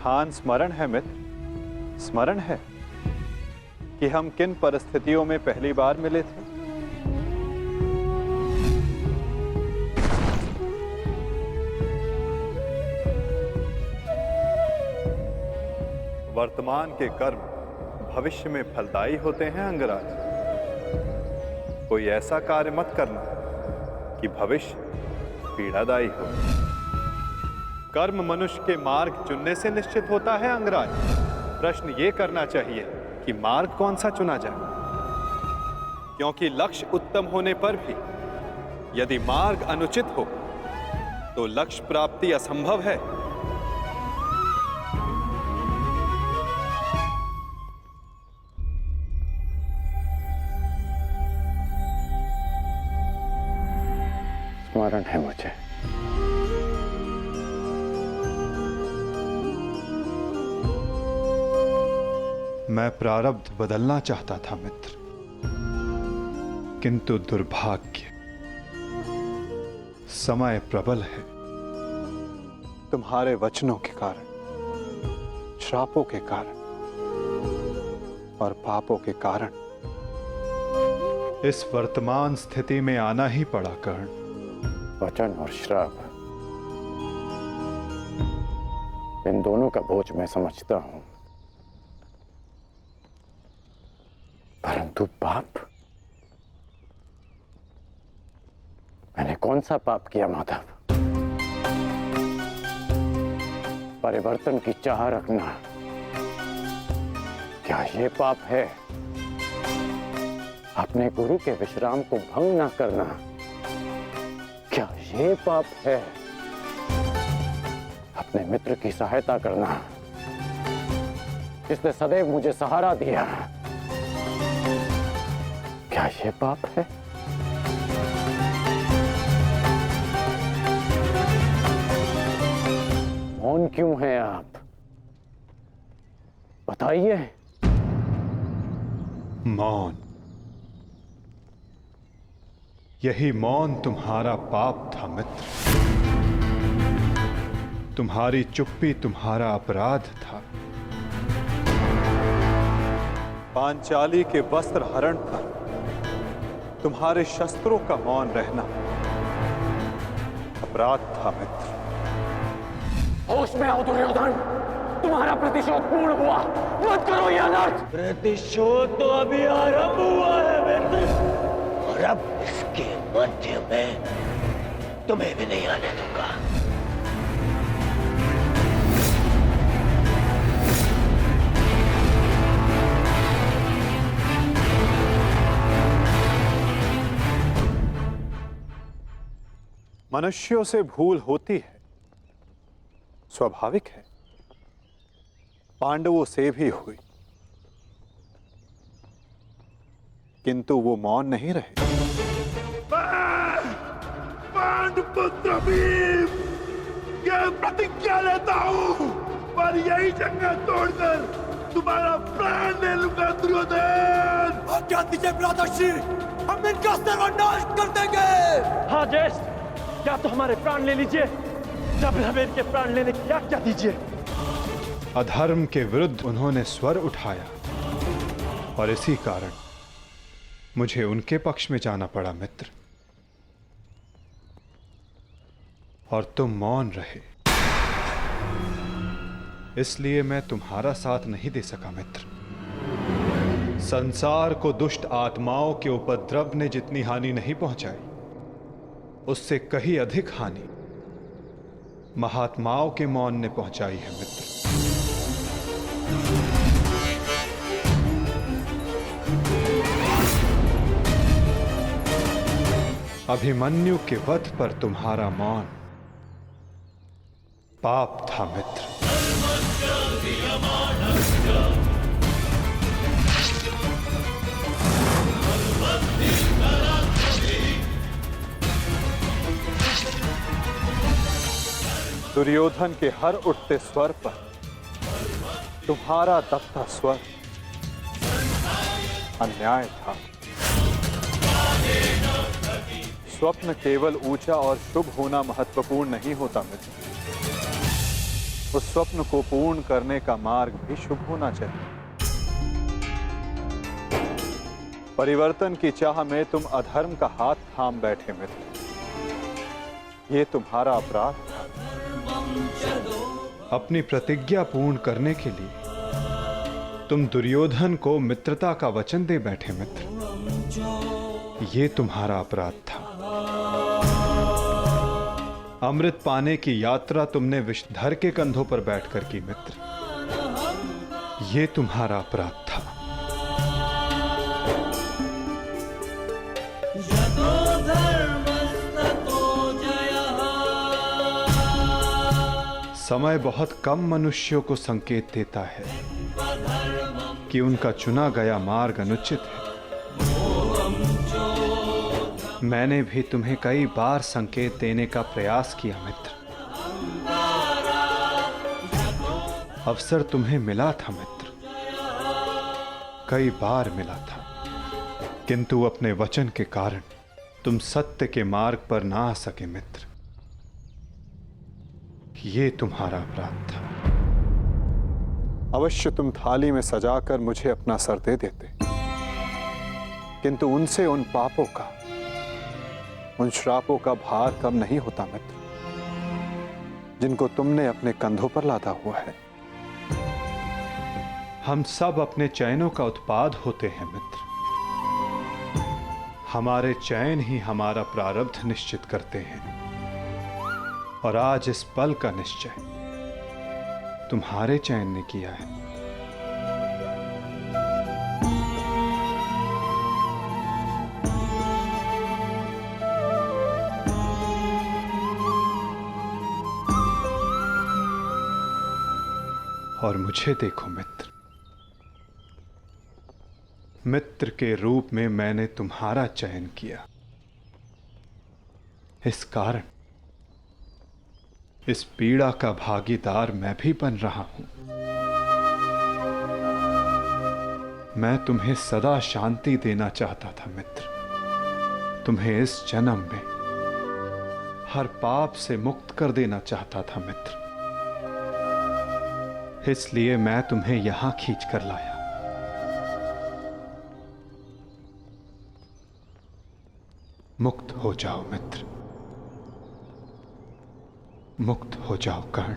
स्थान स्मरण है मित्र, स्मरण है कि हम किन परिस्थितियों में पहली बार मिले थे? वर्तमान के कर्म भविष्य में फलदायी होते हैं अंगराज। कोई ऐसा कार्य मत करना कि भविष्य पीड़ादायी हो। कर्म मनुष्य के मार्ग चुनने से निश्चित होता है अंगराज। प्रश्न ये करना चाहिए कि मार्ग कौन सा चुना जाए, क्योंकि लक्ष्य उत्तम होने पर भी यदि मार्ग अनुचित हो तो लक्ष्य प्राप्ति असंभव है। स्मरण है मुझे। मैं प्रारब्ध बदलना चाहता था मित्र, किंतु दुर्भाग्य समय प्रबल है। तुम्हारे वचनों के कारण, श्रापों के कारण और पापों के कारण इस वर्तमान स्थिति में आना ही पड़ा कर्ण। वचन और श्राप, इन दोनों का बोझ मैं समझता हूं, परंतु पाप, मैंने कौन सा पाप किया माधव? परिवर्तन की चाह रखना, क्या ये पाप है? अपने गुरु के विश्राम को भंग न करना, क्या ये पाप है? अपने मित्र की सहायता करना, जिसने सदैव मुझे सहारा दिया, क्या ये पाप है? मौन क्यों हैं आप? बताइए। मौन, यही मौन तुम्हारा पाप था मित्र। तुम्हारी चुप्पी तुम्हारा अपराध था। पांचाली के वस्त्र हरण पर तुम्हारे शस्त्रों का मौन रहना अपराध था मित्र। होश में आओ दुर्योधन, तुम्हारा प्रतिशोध पूर्ण हुआ, मत करो यह अनर्थ। प्रतिशोध तो अभी आरंभ हुआ है मित्र, और अब इसके मध्य में तुम्हें भी नहीं आने दूंगा। मनुष्यों से भूल होती है, स्वाभाविक है। पांडवों से भी हुई, किंतु वो मौन नहीं रहे। पांडुपुत्र भीम, यह प्रतिज्ञा लेता हूं, पर यही जंगल तोड़कर तुम्हारा प्राण ले लूंगा दुर्योधन। आज्ञा दीजिए भ्राताश्री, हम इनका सर्वनाश कर देंगे। हाँ ज्येष्ठ, क्या तो हमारे प्राण ले लीजिए, जब हमें इनके प्राण लेने की आज्ञा दीजिए। अधर्म के विरुद्ध उन्होंने स्वर उठाया और इसी कारण मुझे उनके पक्ष में जाना पड़ा मित्र, और तुम मौन रहे, इसलिए मैं तुम्हारा साथ नहीं दे सका मित्र। संसार को दुष्ट आत्माओं के उपद्रव ने जितनी हानि नहीं पहुंचाई, उससे कहीं अधिक हानि महात्माओं के मौन ने पहुंचाई है मित्र। अभिमन्यु के वध पर तुम्हारा मौन पाप था मित्र। दुर्योधन के हर उठते स्वर पर तुम्हारा दबता स्वर अन्याय था। स्वप्न केवल ऊंचा और शुभ होना महत्वपूर्ण नहीं होता मित्र, उस स्वप्न को पूर्ण करने का मार्ग भी शुभ होना चाहिए। परिवर्तन की चाह में तुम अधर्म का हाथ थाम बैठे मित्र। ये तुम्हारा अपराध था। अपनी प्रतिज्ञा पूर्ण करने के लिए तुम दुर्योधन को मित्रता का वचन दे बैठे मित्र। ये तुम्हारा अपराध था। अमृत पाने की यात्रा तुमने विषधर के कंधों पर बैठकर की मित्र। ये तुम्हारा अपराध था। समय बहुत कम मनुष्यों को संकेत देता है कि उनका चुना गया मार्ग अनुचित है। मैंने भी तुम्हें कई बार संकेत देने का प्रयास किया मित्र। अवसर तुम्हें मिला था मित्र, कई बार मिला था, किंतु अपने वचन के कारण तुम सत्य के मार्ग पर ना आ सके मित्र। ये तुम्हारा अपराध था। अवश्य तुम थाली में सजाकर मुझे अपना सर दे देते, किंतु उनसे उन पापों का, उन श्रापों का भार कम नहीं होता मित्र, जिनको तुमने अपने कंधों पर लादा हुआ है। हम सब अपने चयनों का उत्पाद होते हैं मित्र। हमारे चयन ही हमारा प्रारब्ध निश्चित करते हैं, और आज इस पल का निश्चय तुम्हारे चयन ने किया है। और मुझे देखो मित्र, मित्र के रूप में मैंने तुम्हारा चयन किया। इस कारण इस पीड़ा का भागीदार मैं भी बन रहा हूं। मैं तुम्हें सदा शांति देना चाहता था मित्र। तुम्हें इस जन्म में हर पाप से मुक्त कर देना चाहता था मित्र। इसलिए मैं तुम्हें यहां खींच कर लाया। मुक्त हो जाओ मित्र, मुक्त हो जाओ कर्ण।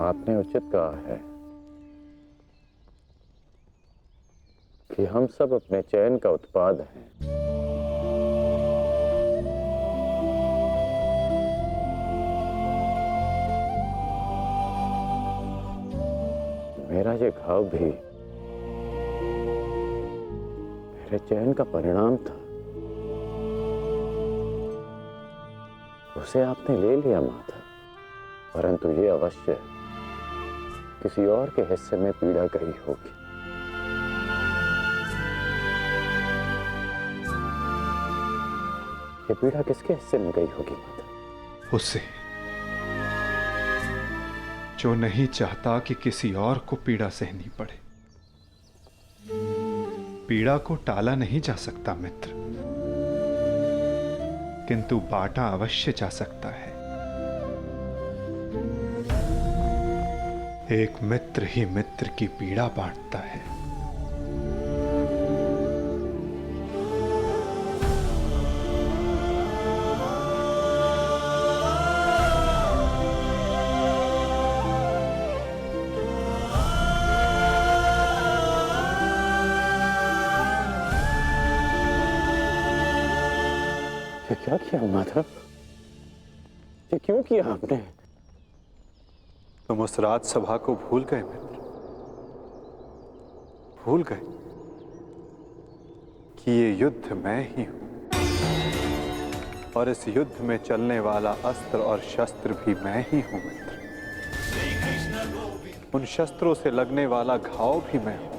आपने उचित कहा है कि हम सब अपने चयन का उत्पाद हैं। मेरा ये घाव भी मेरे चयन का परिणाम था। उसे आपने ले लिया माता, परंतु ये अवश्य किसी और के हिस्से में पीड़ा गई होगी। ये पीड़ा किसके हिस्से में गई होगी माता? उसे जो नहीं चाहता कि किसी और को पीड़ा सहनी पड़े। पीड़ा को टाला नहीं जा सकता मित्र, किंतु बांटा अवश्य जा सकता है। एक मित्र ही मित्र की पीड़ा बांटता है। ये क्या किया माधव? ये क्यों किया आपने? तुम उस राजसभा को भूल गए मित्र, भूल गए कि ये युद्ध मैं ही हूं और इस युद्ध में चलने वाला अस्त्र और शस्त्र भी मैं ही हूं मित्र। उन शस्त्रों से लगने वाला घाव भी मैं हूं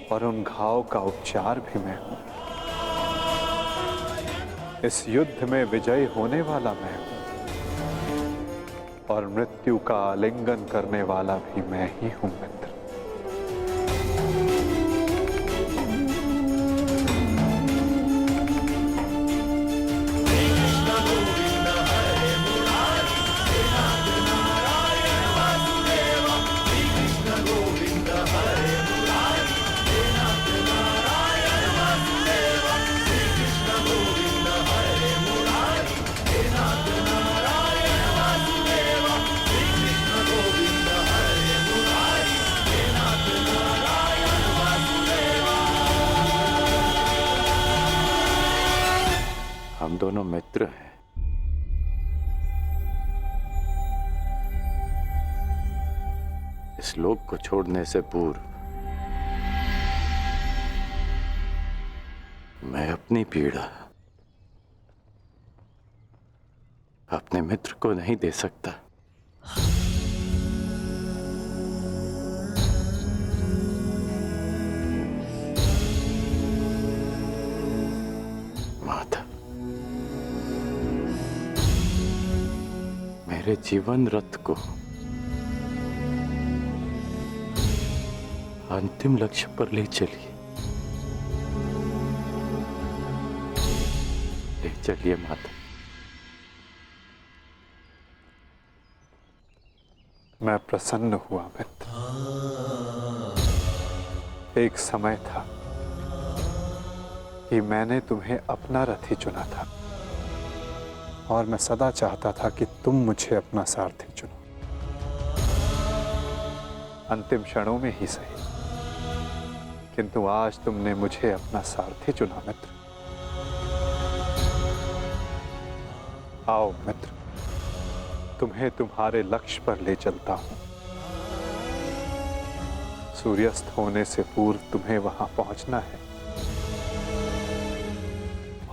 और उन घाव का उपचार भी मैं हूं। इस युद्ध में विजयी होने वाला मैं हूं और मृत्यु का आलिंगन करने वाला भी मैं ही हूं मित्र। हम दोनों मित्र हैं। इस लोक को छोड़ने से पूर्व मैं अपनी पीड़ा अपने मित्र को नहीं दे सकता। माधव, मेरे जीवन रथ को अंतिम लक्ष्य पर ले चलिए, ले चलिए माता। मैं प्रसन्न हुआ मित्र। एक समय था कि मैंने तुम्हें अपना रथी चुना था और मैं सदा चाहता था कि तुम मुझे अपना सारथी चुनो, अंतिम क्षणों में ही सही, किंतु आज तुमने मुझे अपना सारथी चुना मित्र। आओ मित्र, तुम्हें तुम्हारे लक्ष्य पर ले चलता हूं। सूर्यास्त होने से पूर्व तुम्हें वहां पहुंचना है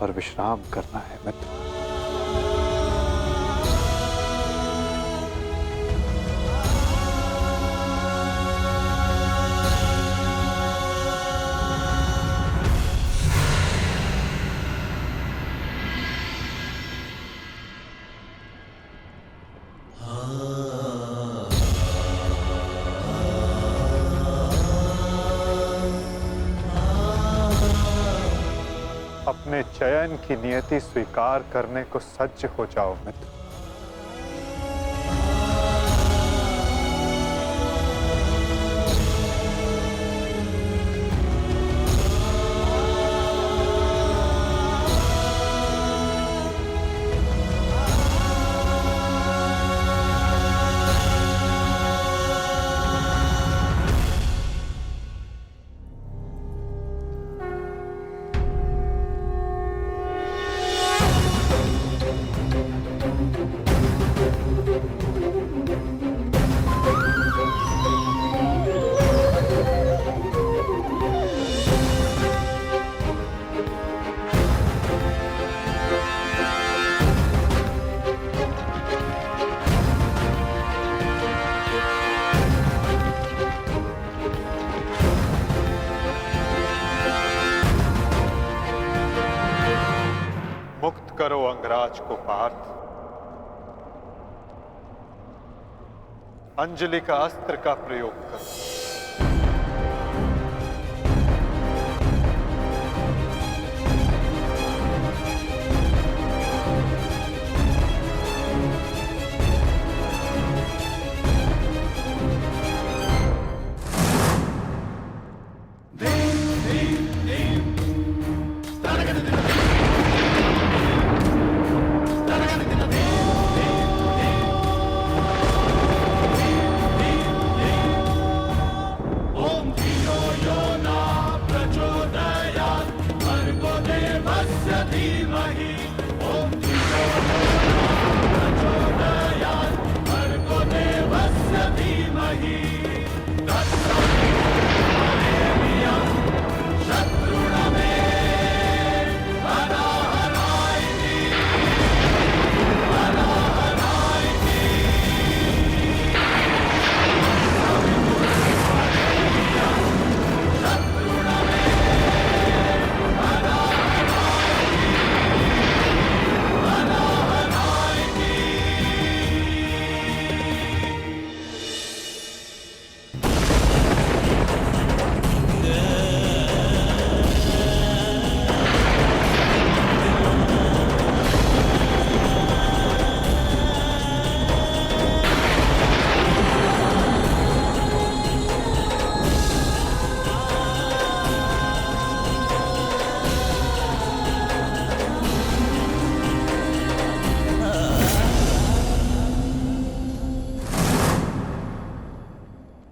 और विश्राम करना है मित्र। अपने चयन की नियति स्वीकार करने को सज्ज हो जाओ मित्र। मुक्त करो अंगराज को पार्थ। अंजलि का अस्त्र का प्रयोग करो।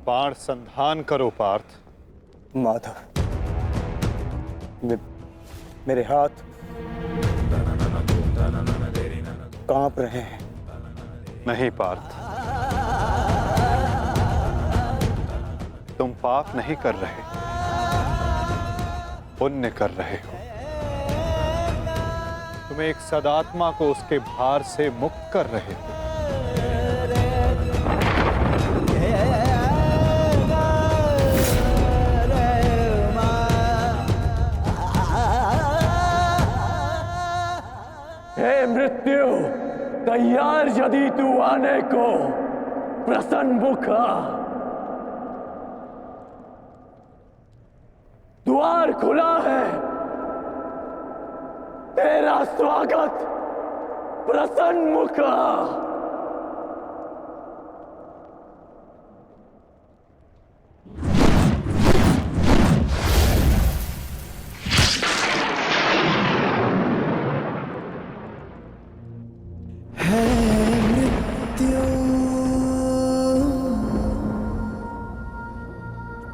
बाण संधान करो पार्थ। माधव, मेरे हाथ कांप रहे हैं। नहीं पार्थ, तुम पाप नहीं कर रहे, पुण्य कर रहे हो। तुम एक सदात्मा को उसके भार से मुक्त कर रहे हो। हे मृत्यु, तैयार यदि तू आने को, प्रसन्न मुखा। द्वार खुला है, तेरा स्वागत प्रसन्न मुखा।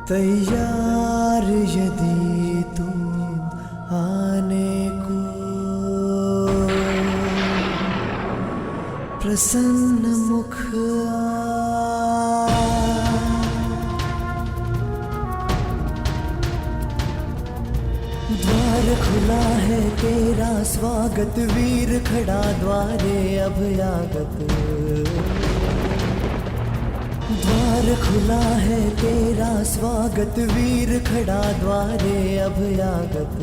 तैयार यदि तुम आने को, प्रसन्न मुख द्वार खुला है, तेरा स्वागत वीर खड़ा द्वारे अभयागत। द्वार खुला है, तेरा स्वागत वीर खड़ा द्वारे अभयागत।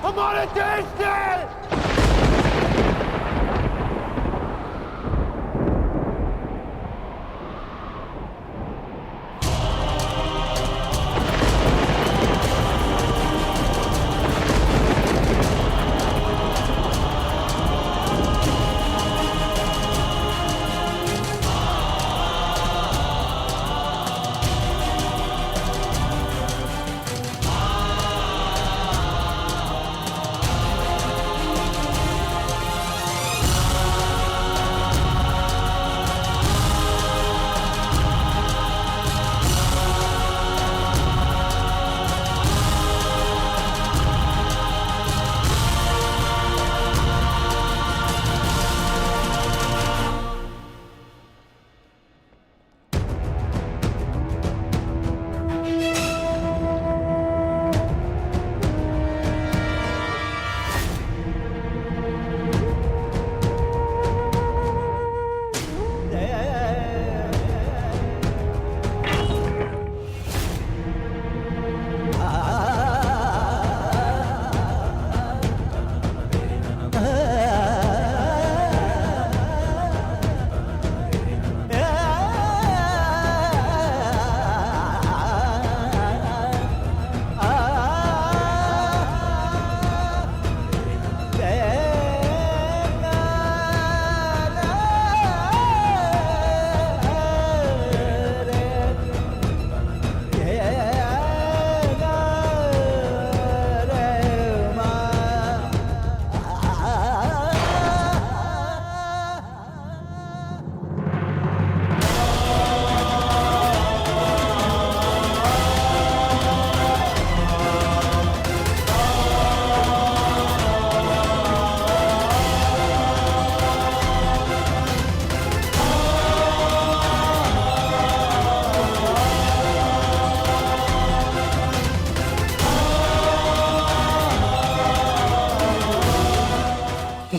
हमारे देश के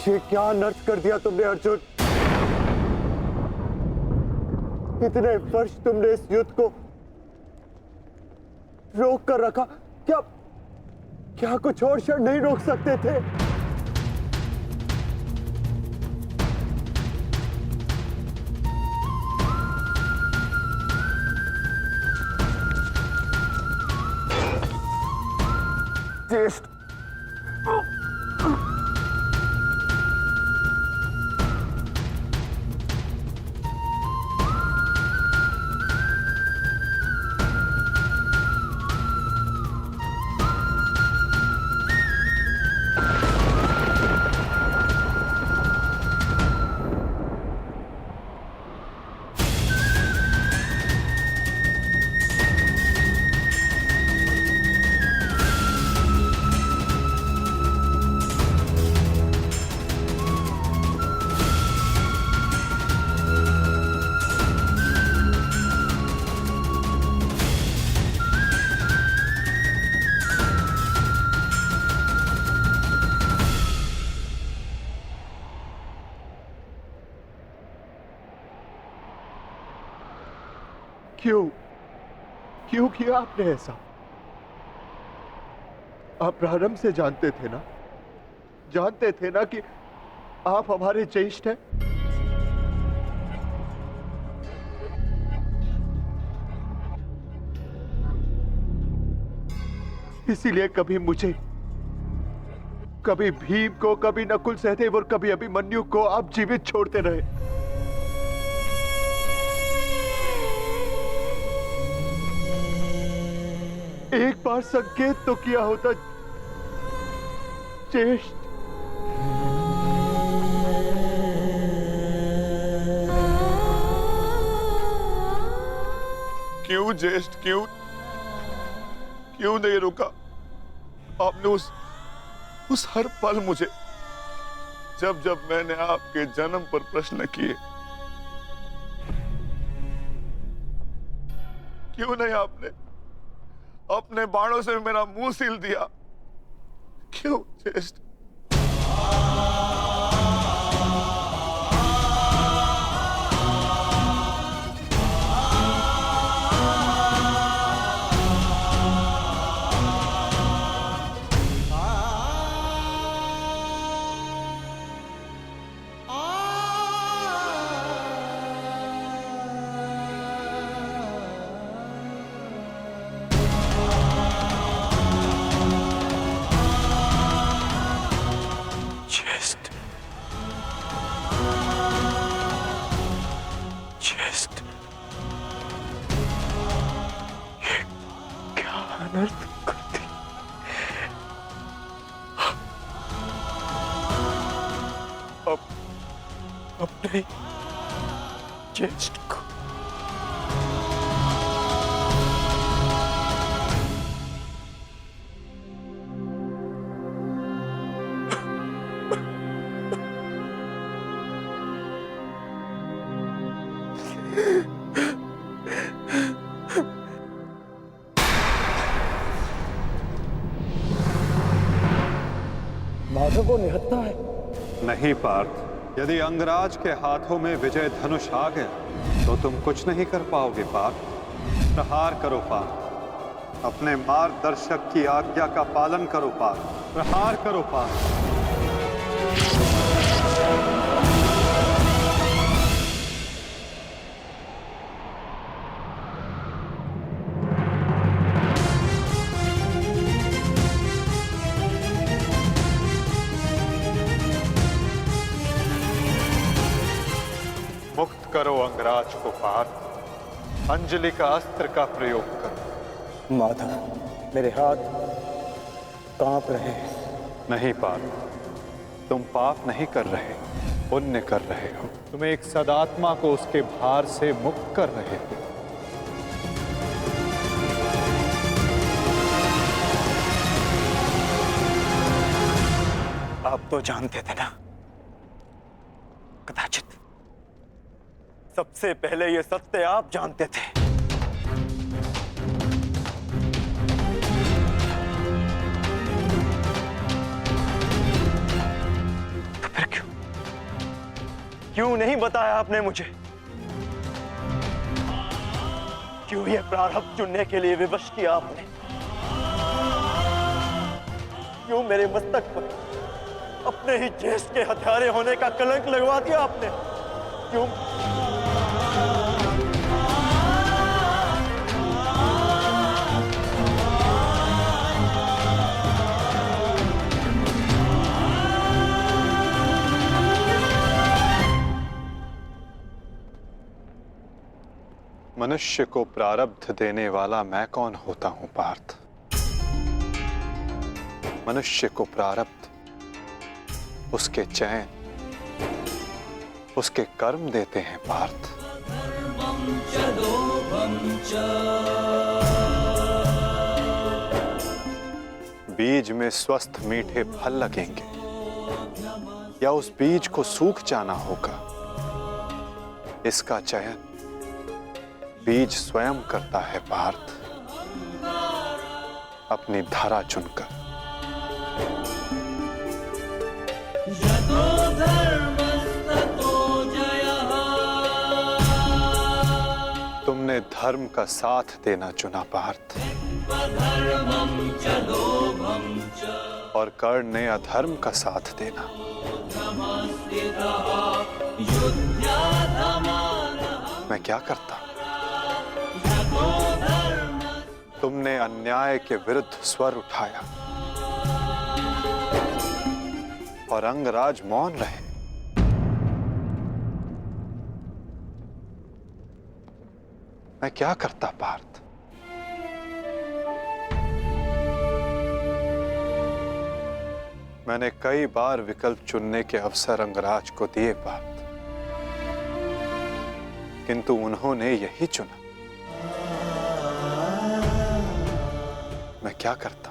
ये क्या अनर्थ कर दिया तुमने अर्जुन? इतने वर्ष तुमने इस युद्ध को रोक कर रखा, क्या कुछ और क्षण नहीं रोक सकते थे? ज्येष्ठ, क्यों किया आपने ऐसा? आप प्रारंभ से जानते थे ना कि आप हमारे ज्येष्ठ हैं। इसीलिए कभी मुझे, कभी भीम को, कभी नकुल सहदेव और कभी अभिमन्यु को आप जीवित छोड़ते रहे। एक बार संकेत तो किया होता ज्येष्ठ। क्यों ज्येष्ठ, क्यों नहीं रुका? आपने उस हर पल मुझे, जब मैंने आपके जन्म पर प्रश्न किए, क्यों नहीं आपने अपने बाणों से मेरा मुंह सील दिया? क्यों ज्येष्ठ? अपने ज्येष्ठ को माधव को निहत्था है। नहीं पार्थ, यदि अंगराज के हाथों में विजय धनुष आ गया तो तुम कुछ नहीं कर पाओगे पार्थ। प्रहार करो पार्थ, अपने मार्गदर्शक की आज्ञा का पालन करो पार्थ। प्रहार करो पार्थ। मुक्त करो अंगराज को पार्थ। अंजलि का अस्त्र का प्रयोग करो। माधव, मेरे हाथ कांप रहे हैं। नहीं पार्थ, तुम पाप नहीं कर रहे, पुण्य कर रहे हो। तुम एक सदात्मा को उसके भार से मुक्त कर रहे हो। आप तो जानते थे ना, कदाचित सबसे पहले ये सत्य आप जानते थे। तो फिर क्यों क्यों नहीं बताया आपने मुझे? क्यों ये प्रारब्ध चुनने के लिए विवश किया आपने? क्यों मेरे मस्तक पर अपने ही ज्येष्ठ के हत्यारे होने का कलंक लगवा दिया आपने? क्यों? मनुष्य को प्रारब्ध देने वाला मैं कौन होता हूं पार्थ? मनुष्य को प्रारब्ध उसके चैन, उसके कर्म देते हैं पार्थ। बीज में स्वस्थ मीठे फल लगेंगे या उस बीज को सूख जाना होगा, इसका चयन बीज स्वयं करता है पार्थ, अपनी धारा चुनकर। तुमने धर्म का साथ देना चुना पार्थ, और कर्ण ने अधर्म का साथ देना। मैं क्या करता? तुमने अन्याय के विरुद्ध स्वर उठाया और अंगराज मौन रहे। मैं क्या करता पार्थ? मैंने कई बार विकल्प चुनने के अवसर अंगराज को दिए पार्थ, किंतु उन्होंने यही चुना। मैं क्या करता?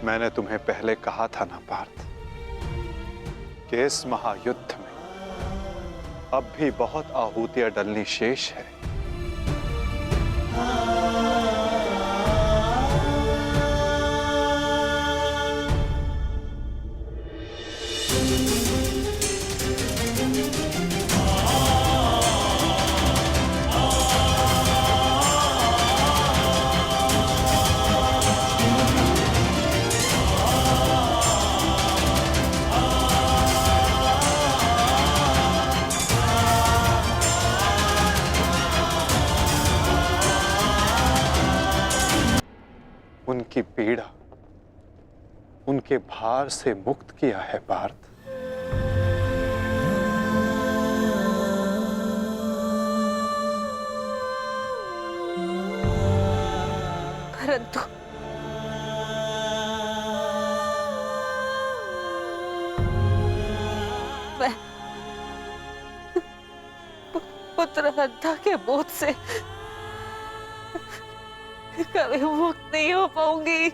मैंने तुम्हें पहले कहा था ना पार्थ कि इस महायुद्ध में अब भी बहुत आहूतियां डलनी शेष है। उनकी पीड़ा, उनके भार से मुक्त किया है पार्थ। परंतु मैं पुत्र हत्या के बोझ से कभी मुक्त नहीं हो पाऊंगी।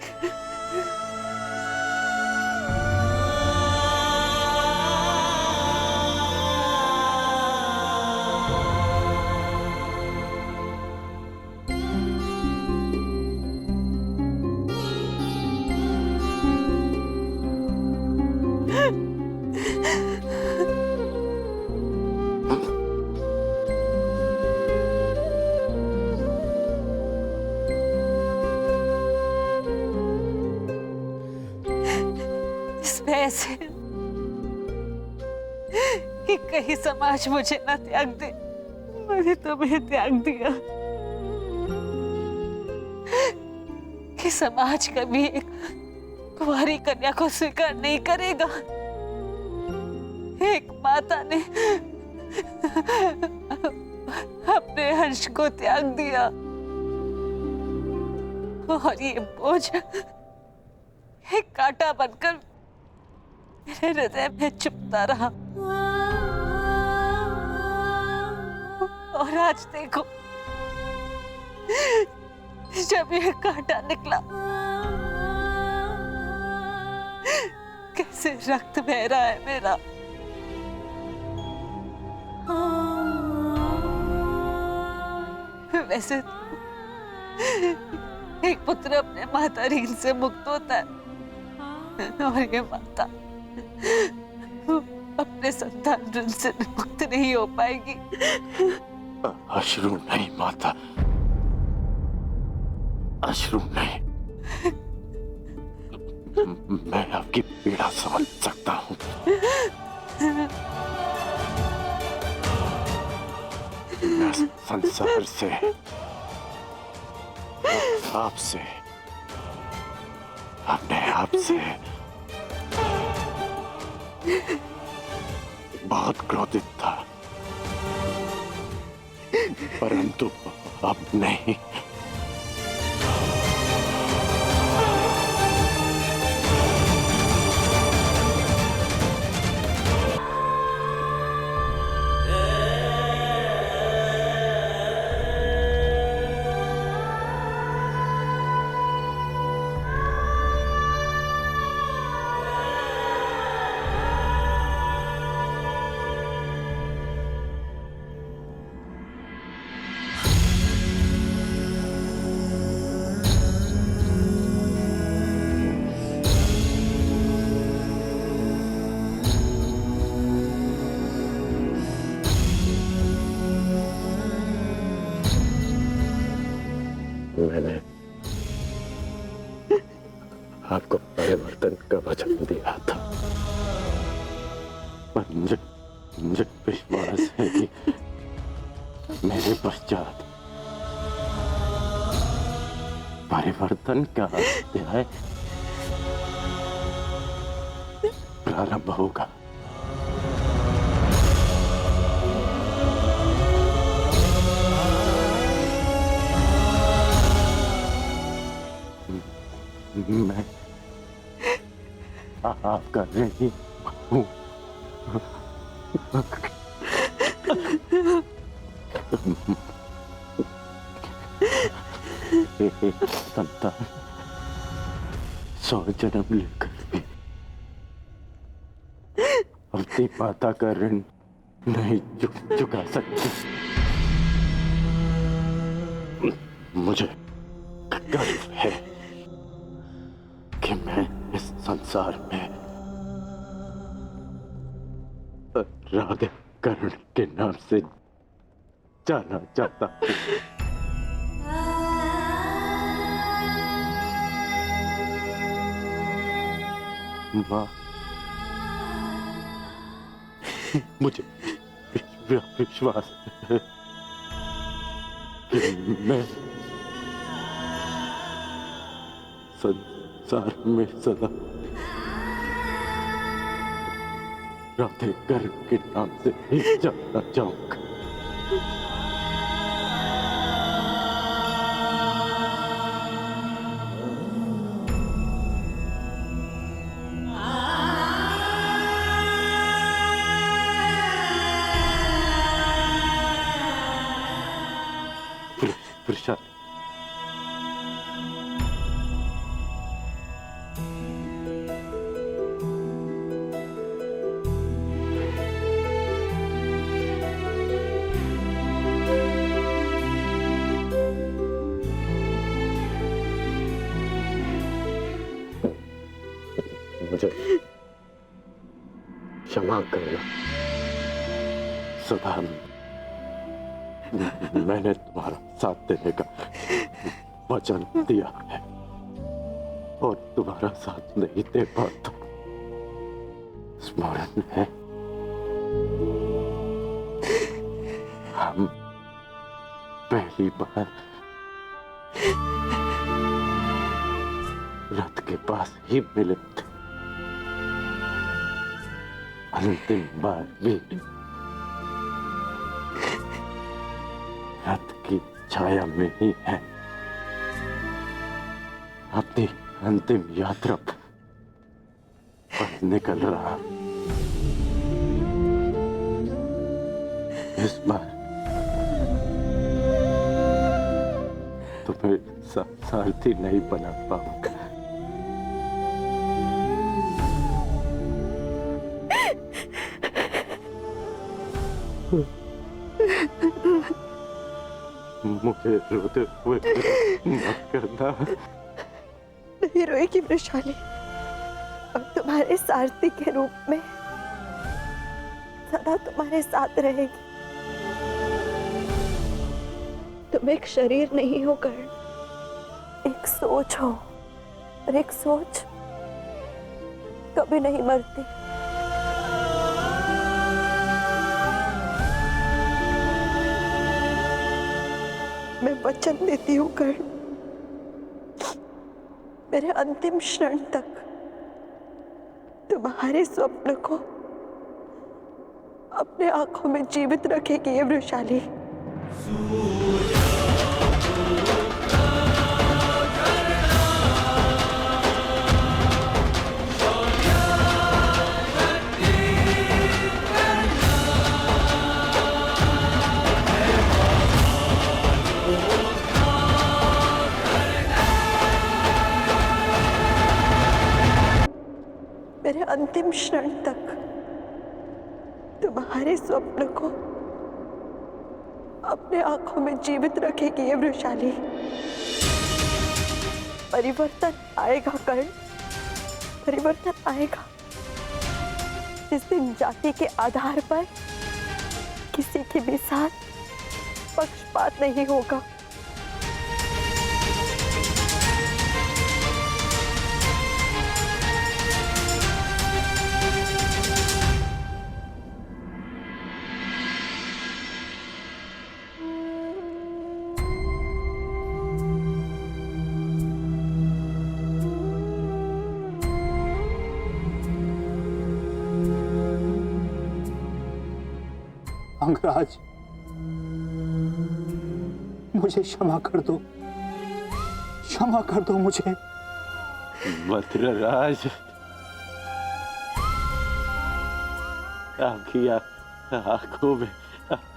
ऐसे कि कहीं समाज मुझे न त्याग दे, मैंने तुम्हें त्याग दिया। कि समाज कभी एक कुंवारी कन्या को स्वीकार नहीं करेगा। एक माता ने अपने हर्ष को त्याग दिया और ये बोझ एक कांटा बनकर मेरे हृदय में चुभता रहा। और आज देखो, जब ये कांटा निकला, कैसे रक्त बह रहा है मेरा। वैसे एक पुत्र अपने माता ऋण से मुक्त होता है, और ये माता अपने संतान ऋण से मुक्त नहीं हो पाएगी। अश्रु नहीं माता, अश्रु नहीं। मैं आपकी पीड़ा समझ सकता हूँ। मैं संसार से, आपसे, अपने आप से बहुत क्रोधित था, परंतु अब नहीं। मैंने आपको परिवर्तन का वचन दिया था, पर मुझे विश्वास है कि मेरे पश्चात परिवर्तन का अध्याय प्रारंभ होगा। मैं आपका ऋणी हूँ। संतान 100 जन्म लेकर भी अपनी माता का ऋण नहीं चुका सकती। मुझे गर्व है कि मैं इस संसार में राधा कर्ण के नाम से जाना चाहता हूँ। माँ, मुझे विश्वास है कि मैं संसार में सदा राधे कर्ण के नाम से ही जाना चाहूंगा। प्रसाद, मुझे क्षमा करना। सदा मैंने तुम्हारा साथ देने का वचन दिया है और तुम्हारा साथ नहीं दे पाता। स्मरण है हम पहली बार रथ के पास ही मिले थे, अंतिम बार भी रथ की छाया में ही है। अपनी अंतिम यात्रा पर निकल रहा। इस बार तुम्हें सारथी नहीं बना पाऊंगा। मुझे रोते हुए मत करना। नहीं रोएगी वृषाली, और तुम्हारे सारथी के रूप में सदा तुम्हारे साथ रहेगी। तुम एक शरीर नहीं हो कर्ण, एक सोच हो, और एक सोच कभी नहीं मरती। मैं वचन देती हूँ कर्ण, मेरे अंतिम क्षण तक तुम्हारे स्वप्न को अपने आंखों में जीवित रखेगी ये वृषाली। मेरे अंतिम क्षण तक तुम्हारे स्वप्न को अपने आंखों में जीवित रखेगी ये वृषाली। परिवर्तन आएगा कर्ण, परिवर्तन आएगा। जिस दिन जाति के आधार पर किसी के भी साथ पक्षपात नहीं होगा। अंगराज, मुझे क्षमा कर दो, क्षमा कर दो मुझे। मथुराराज, आपकी आंखों में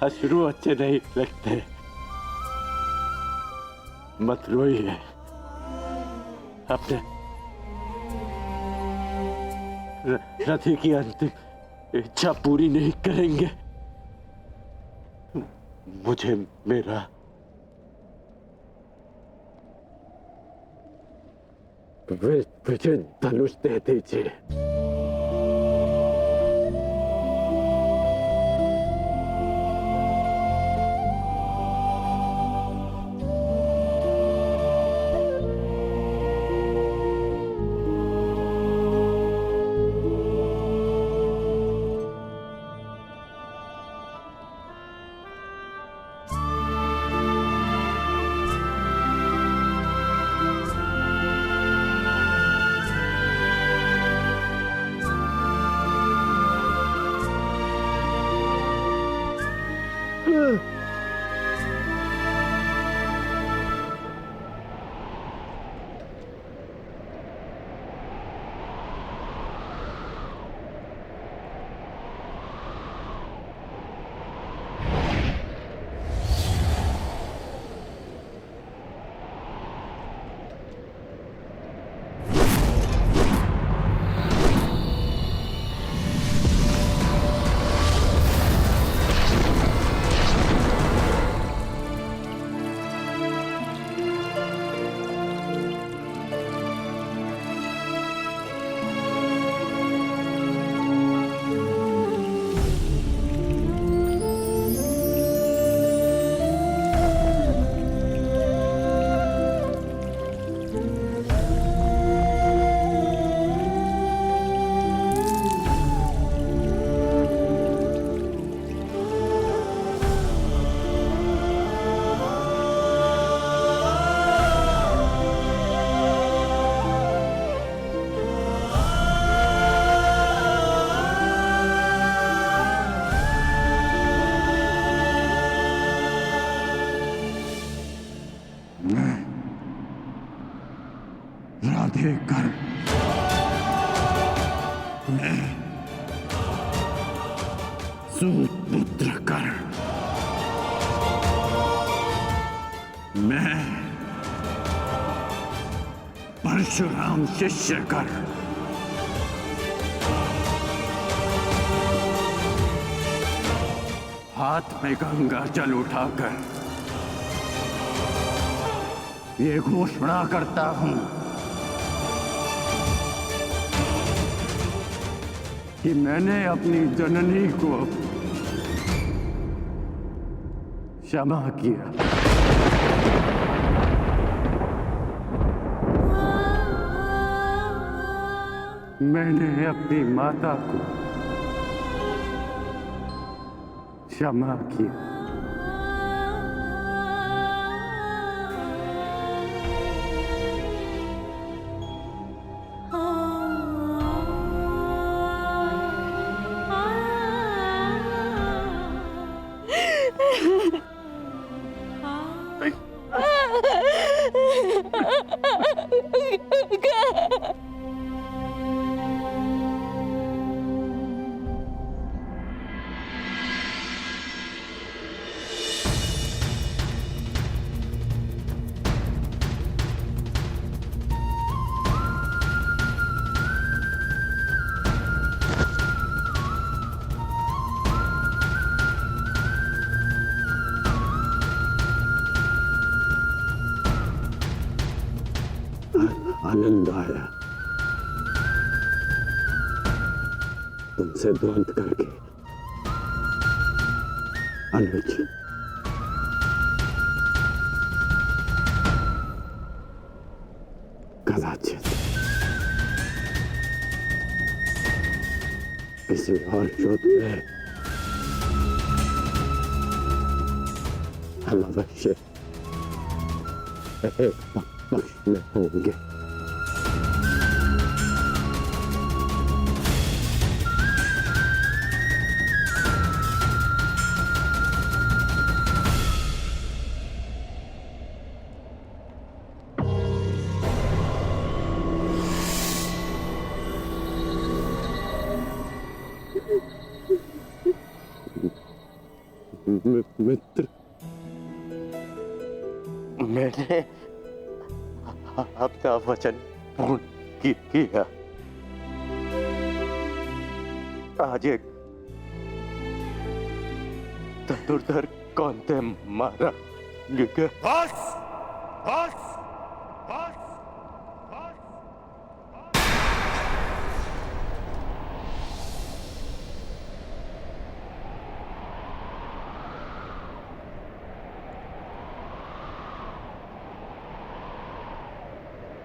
अश्रु अच्छे नहीं लगते। मत रोइए, अपने रथी की अंतिम इच्छा पूरी नहीं करेंगे। मुझे मेरा विजय धनुष दे दीजिए। राधे कर, मैं सूतपुत्र कर, मैं परशुराम शिष्य कर, हाथ में गंगा जल उठाकर ये घोषणा करता हूं कि मैंने अपनी जननी को क्षमा किया। मैंने अपनी माता को क्षमा किया। आनंद आया तुमसे द्वंद करके। अनुज, कदाचित किसी और युद्ध में हम अवश्य एक पक्ष में होंगे। मित्र, मैंने अपना वचन पूर्ण किया। आज एक धनुर्धर कौंते मारा गया। बस बस बस।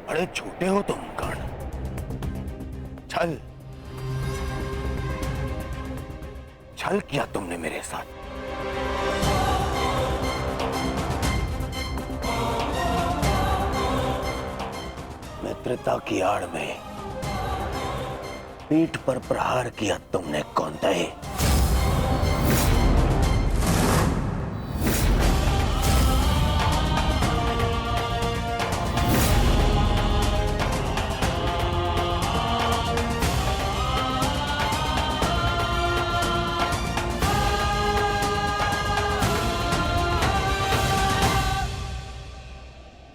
बड़े छोटे हो तुम कर्ण। छल छल किया तुमने मेरे साथ। मित्रता की आड़ में पीठ पर प्रहार किया तुमने कौंते।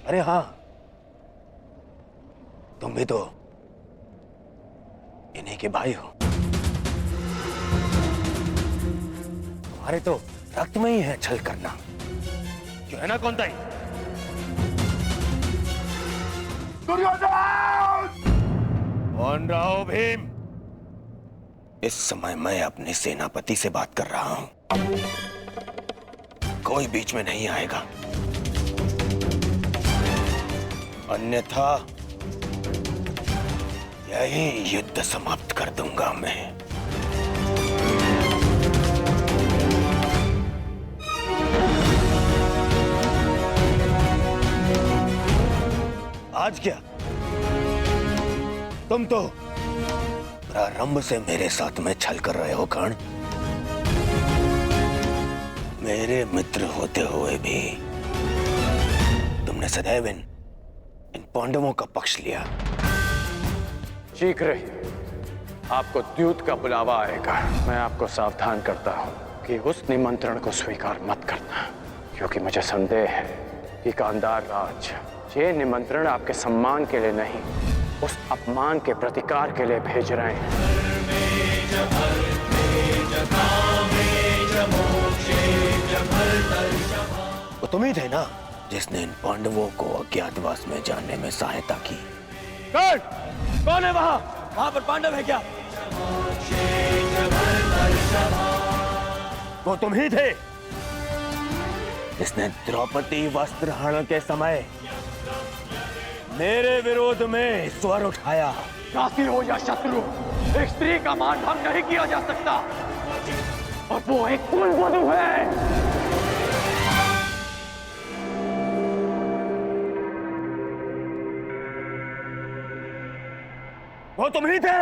अरे हाँ, तुम भी तो इन्हीं के भाई हो। तुम्हारे तो रक्त में ही है छल करना, क्यों है ना कौन ताई? कौन रहा हो भीम? इस समय मैं अपने सेनापति से बात कर रहा हूं, कोई बीच में नहीं आएगा, अन्यथा यही युद्ध समाप्त कर दूंगा मैं। आज क्या तुम तो प्रारंभ से मेरे साथ में छल कर रहे हो कर्ण। मेरे मित्र होते हुए भी तुमने सदैव इन पांडवों का पक्ष लिया। शीघ्र ही आपको द्यूत का बुलावा आएगा। मैं आपको सावधान करता हूं कि उस निमंत्रण को स्वीकार मत करना, क्योंकि मुझे संदेह है कि गांधार राज ये निमंत्रण आपके सम्मान के लिए नहीं, उस अपमान के प्रतिकार के लिए भेज रहे हैं। वो तुम ही थे ना जिसने इन पांडवों को अज्ञातवास में जाने में सहायता की। कौन है वहां पर पांडव है क्या? वो तुम ही थे जिसने द्रौपदी वस्त्र हरण के समय मेरे विरोध में स्वर उठाया। साथी हो या शत्रु, एक स्त्री का मान भंग नहीं किया जा सकता, और वो एक कुलवधू है। वो तुम ही थे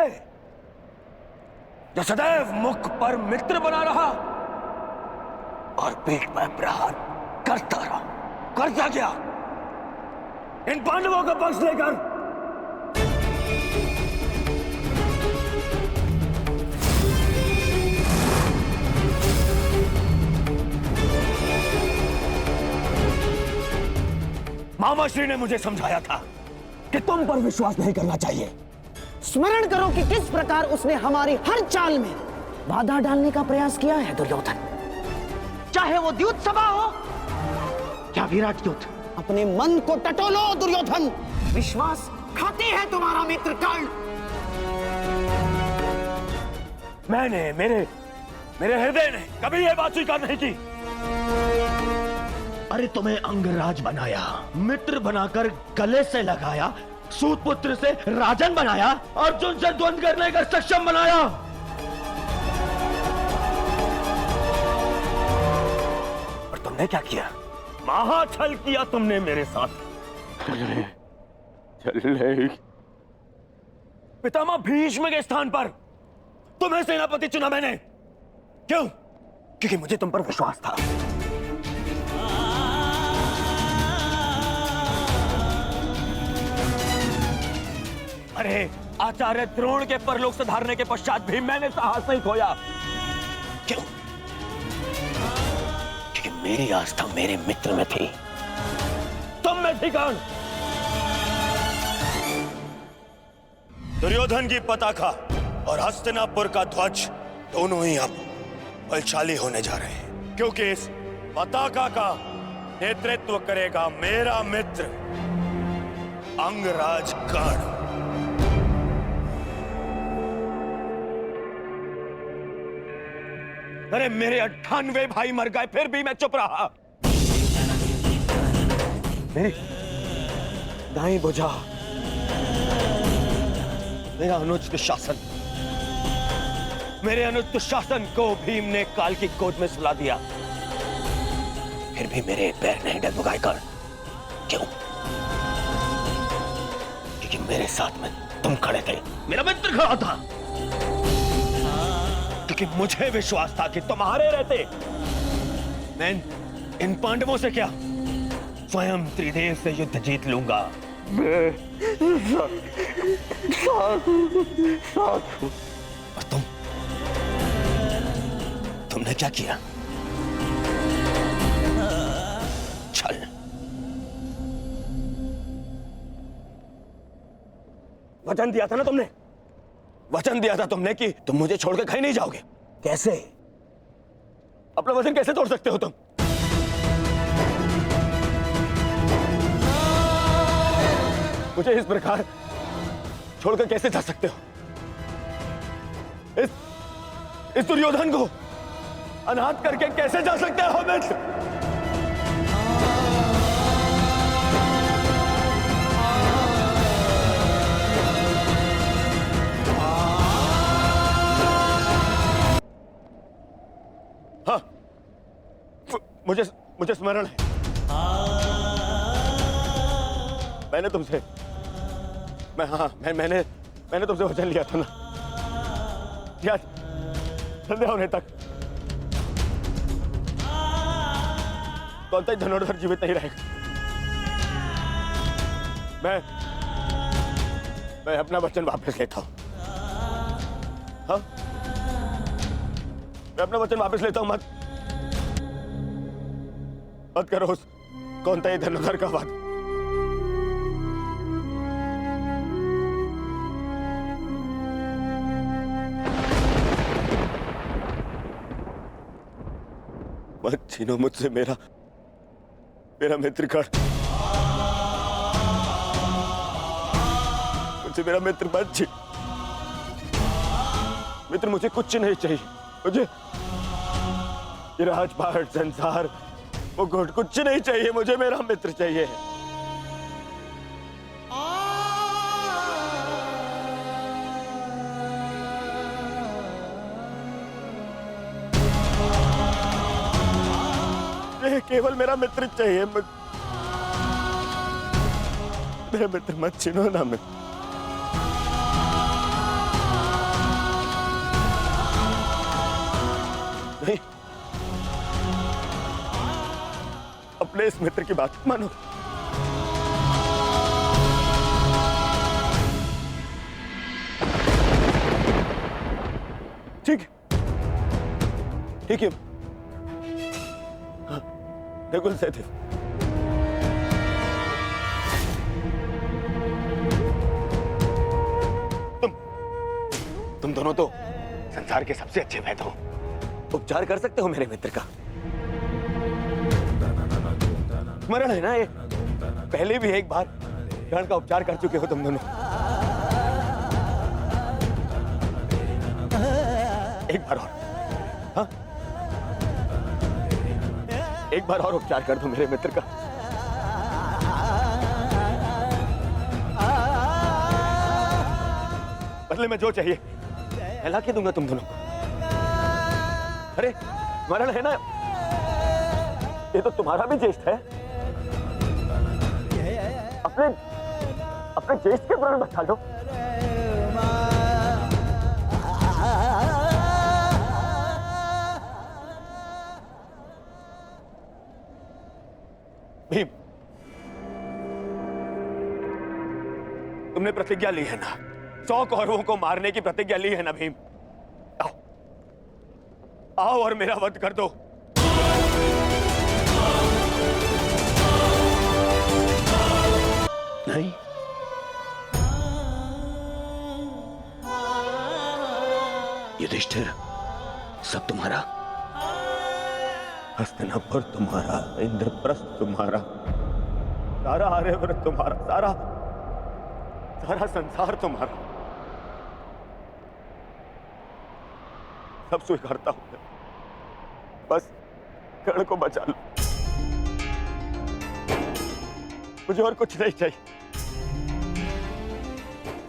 जो सदैव मुख पर मित्र बना रहा और पीठ पर प्रहार करता रहा, करता गया इन पांडवों का पक्ष लेकर। मामाश्री ने मुझे समझाया था कि तुम पर विश्वास नहीं करना चाहिए। स्मरण करो कि किस प्रकार उसने हमारी हर चाल में बाधा डालने का प्रयास किया है दुर्योधन। चाहे वो द्यूत सभा हो या विराट युद्ध, अपने मन को टटोलो दुर्योधन। विश्वास खाते हैं तुम्हारा मित्र कर्ण। मेरे हृदय ने कभी यह बात स्वीकार नहीं की। अरे तुम्हें अंगराज बनाया, मित्र बनाकर गले से लगाया, सूतपुत्र से राजन बनाया, अर्जुन से द्वंद्व करने का सक्षम बनाया। और तुमने क्या किया? महाछल किया तुमने मेरे साथ। चले पितामह भीष्म के स्थान पर तुम्हें सेनापति चुना मैंने। क्यों? क्योंकि मुझे तुम पर विश्वास था। अरे आचार्य द्रोण के परलोक सुधारने के पश्चात भी मैंने साहस नहीं खोया। क्यों? क्योंकि मेरी आस्था मेरे मित्र में थी, तुम में थी कौन? दुर्योधन की पताका और हस्तिनापुर का ध्वज दोनों ही अब बलशाली होने जा रहे हैं, क्योंकि इस पताका का नेतृत्व करेगा मेरा मित्र अंगराज कर्ण। अरे मेरे 98 भाई मर गए, फिर भी मैं चुप रहा। मेरी दाईं भुजा, मेरा अनुचित शासन, मेरे अनुचित शासन को भीम ने काल की गोद में सुला दिया। फिर भी मेरे पैर नहीं डगमगाए कर। क्यों? क्योंकि मेरे साथ में तुम खड़े थे, मेरा मित्र खड़ा था। क्योंकि मुझे विश्वास था कि तुम्हारे रहते मैं इन पांडवों से क्या, स्वयं त्रिदेव से युद्ध जीत लूंगा। और तुमने क्या किया? छल। वचन दिया था ना तुमने, वचन दिया था तुमने कि तुम मुझे छोड़कर कहीं नहीं जाओगे। कैसे? अपना वचन कैसे तोड़ सकते हो तुम? मुझे इस प्रकार छोड़कर कैसे जा सकते हो? इस दुर्योधन को अनाथ करके कैसे जा सकते हो मित्र? हाँ, मुझे स्मरण है। मैंने तुमसे मैंने तुमसे वचन लिया था ना, याद? संध्या होने तक कौन सा धनुर्धर जीवित नहीं रहेगा। मैं अपना वचन वापस लेता हूं। हाँ, मैं अपना वचन वापस लेता हूं। मत करो उस कौन सा धनुर्धर का वाद। मत छीनो मुझसे मेरा मित्र कर्ण। मुझसे मेरा मित्र मत छीन। मित्र मुझे कुछ नहीं चाहिए। मुझे ये राजपाट, संसार, मुकुट कुछ नहीं चाहिए। मुझे मेरा मित्र चाहिए। केवल मेरा मित्र चाहिए। मेरा मित्र मत छीनो ना। मित्र नहीं, अपने इस मित्र की बात मानो। ठीक है। नकुल सहदेव, तुम दोनों तो संसार के सबसे अच्छे वैद्य हो। उपचार कर सकते हो मेरे मित्र का। स्मरण है ना ये? पहले भी एक बार प्राण का उपचार कर चुके हो तुम दोनों। एक बार और, हाँ? एक बार और उपचार कर दो मेरे मित्र का। बदले में जो चाहिए मैं ला के दूंगा तुम दोनों को। अरे स्मरण है ना, ये तो तुम्हारा भी ज्येष्ठ है। अपने ज्येष्ठ के प्राण बचा लो। भीम, तुमने प्रतिज्ञा ली है ना? 100 कौरवों को मारने की प्रतिज्ञा ली है ना भीम? आओ, आओ और मेरा वध कर दो। नहीं, युधिष्ठिर, सब तुम्हारा। हस्तिनापुर तुम्हारा, इंद्रप्रस्थ तुम्हारा, सारा आर्यव्रत तुम्हारा, सारा संसार तुम्हारा। सब स्वीकारता हूं मैं। बस कर्ण को बचा लो। मुझे और कुछ नहीं चाहिए।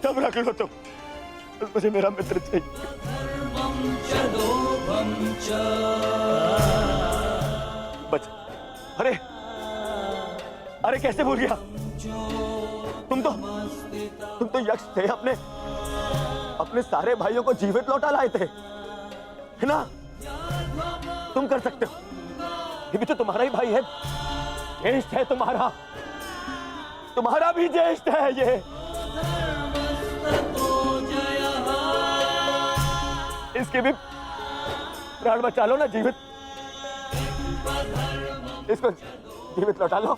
सब रख लो तुम, बस मुझे मेरा मित्र चाहिए। बच, अरे कैसे भूल गया? तुम तो यक्ष थे। अपने सारे भाइयों को जीवित लौटा लाए थे, है ना? तुम कर सकते हो। ये भी तो तुम्हारा ही भाई है, ज्येष्ठ है तुम्हारा भी ज्येष्ठ है ये। इसके भी प्राण बचा लो ना, जीवित। इसको जीवित लौटा लो।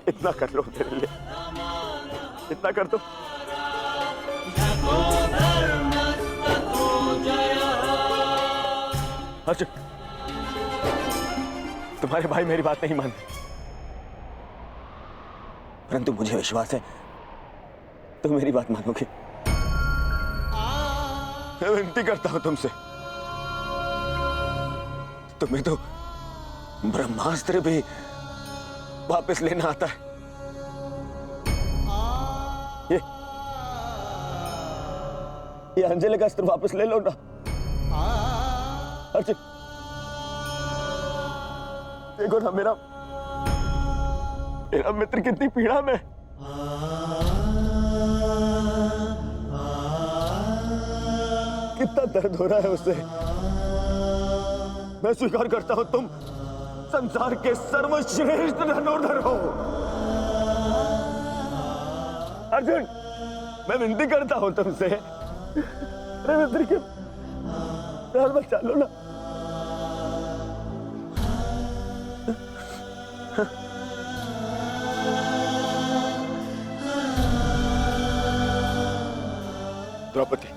इतना कर लो मेरे लिए, इतना कर दो। अर्जुन, तुम्हारे भाई मेरी बात नहीं मानते, परंतु मुझे विश्वास है तुम मेरी बात मानोगे। मैं विनती करता हूं तुमसे, तुम्हें तो ब्रह्मास्त्र भी वापस लेना आता है। ये अंजलि का अस्त्र वापस ले लो ना। अर्जुन, देखो ना मेरा मित्र कितनी पीड़ा में। कितना दर्द हो रहा है उसे। मैं स्वीकार करता हूं तुम संसार के सर्वश्रेष्ठ धनुर्धर हो। अर्जुन, मैं विनती करता हूं तुमसे, अरे मित्र के प्राण बचा लो ना। द्रौपदी,